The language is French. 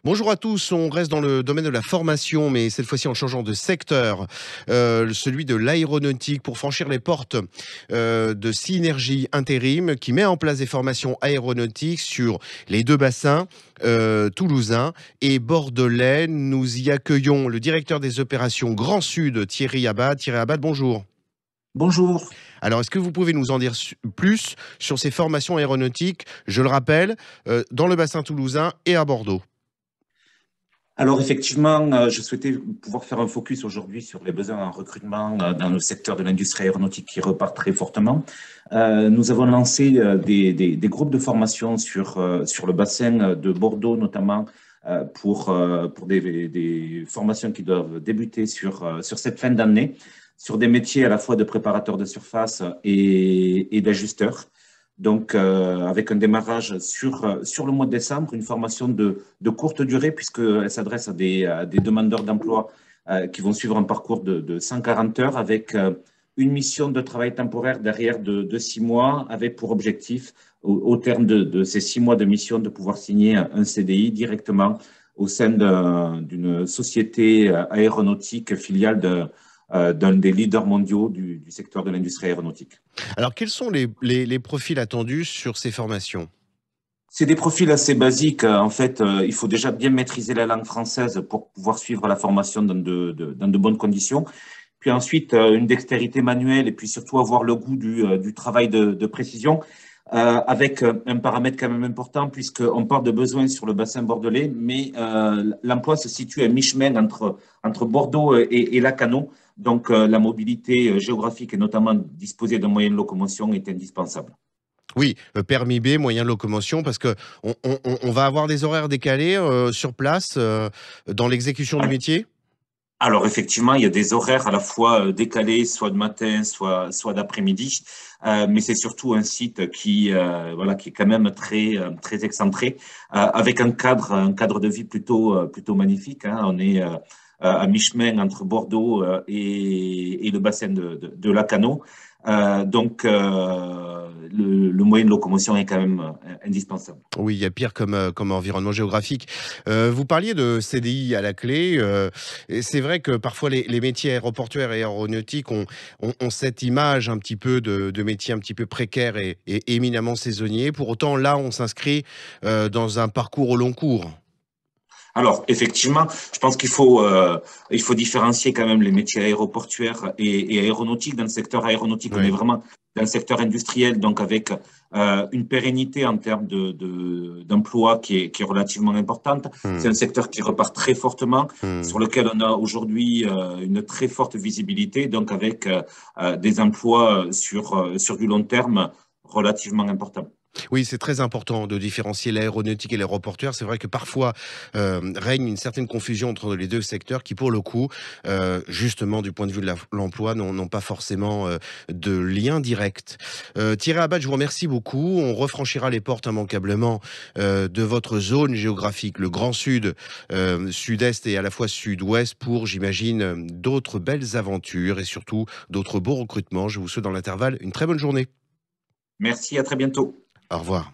Bonjour à tous, on reste dans le domaine de la formation, mais cette fois-ci en changeant de secteur, celui de l'aéronautique, pour franchir les portes de Synergie Intérim, qui met en place des formations aéronautiques sur les deux bassins toulousains et bordelais. Nous y accueillons le directeur des opérations Grand Sud, Thierry Abad. Thierry Abad, bonjour. Bonjour. Alors, est-ce que vous pouvez nous en dire plus sur ces formations aéronautiques, je le rappelle, dans le bassin toulousain et à Bordeaux? Alors effectivement, je souhaitais pouvoir faire un focus aujourd'hui sur les besoins en recrutement dans le secteur de l'industrie aéronautique qui repart très fortement. Nous avons lancé des groupes de formation sur le bassin de Bordeaux notamment pour des formations qui doivent débuter sur cette fin d'année, sur des métiers à la fois de préparateur de surface et d'ajusteur. Donc, avec un démarrage sur le mois de décembre, une formation de courte durée, puisqu'elle s'adresse à des demandeurs d'emploi qui vont suivre un parcours de 140 heures avec une mission de travail temporaire derrière de 6 mois, avec pour objectif, au terme de ces 6 mois de mission, de pouvoir signer un CDI directement au sein d'une société aéronautique filiale d'un des leaders mondiaux du secteur de l'industrie aéronautique. Alors, quels sont les profils attendus sur ces formations? C'est des profils assez basiques. En fait, il faut déjà bien maîtriser la langue française pour pouvoir suivre la formation dans de bonnes conditions. Puis ensuite, une dextérité manuelle et puis surtout avoir le goût du travail de précision, avec un paramètre quand même important puisqu'on part de besoins sur le bassin bordelais, mais l'emploi se situe à mi-chemin entre Bordeaux et Lacanau. Donc, la mobilité géographique et notamment disposer d'un moyen de locomotion est indispensable. Oui, permis B, moyen de locomotion, parce que on va avoir des horaires décalés sur place dans l'exécution du métier? Alors effectivement, il y a des horaires à la fois décalés, soit de matin, soit d'après-midi, mais c'est surtout un site voilà, qui est quand même très excentré, avec un cadre de vie plutôt magnifique, hein. On est à mi-chemin entre Bordeaux et le bassin de Lacanau. Donc, le moyen de locomotion est quand même indispensable. Oui, il y a pire comme environnement géographique. Vous parliez de CDI à la clé. Et c'est vrai que parfois les métiers aéroportuaires et aéronautiques ont cette image un petit peu de métiers un petit peu précaires et éminemment saisonniers. Pour autant, là, on s'inscrit dans un parcours au long cours. Alors, effectivement, je pense il faut différencier quand même les métiers aéroportuaires et aéronautiques. Dans le secteur aéronautique, on est Oui. vraiment dans le secteur industriel, donc avec une pérennité en termes d'emploi qui est relativement importante. C'est un Hmm, secteur qui repart très fortement, sur hmm. lequel on a aujourd'hui une très forte visibilité, donc avec des emplois sur du long terme relativement importants. Oui, c'est très important de différencier l'aéronautique et l'aéroportuaire. C'est vrai que parfois règne une certaine confusion entre les deux secteurs qui, pour le coup, justement du point de vue de l'emploi, n'ont pas forcément de lien direct. Thierry Abad, je vous remercie beaucoup. On refranchira les portes immanquablement de votre zone géographique, le Grand Sud, Sud-Est et à la fois Sud-Ouest, pour, j'imagine, d'autres belles aventures et surtout d'autres beaux recrutements. Je vous souhaite dans l'intervalle une très bonne journée. Merci, à très bientôt. Au revoir.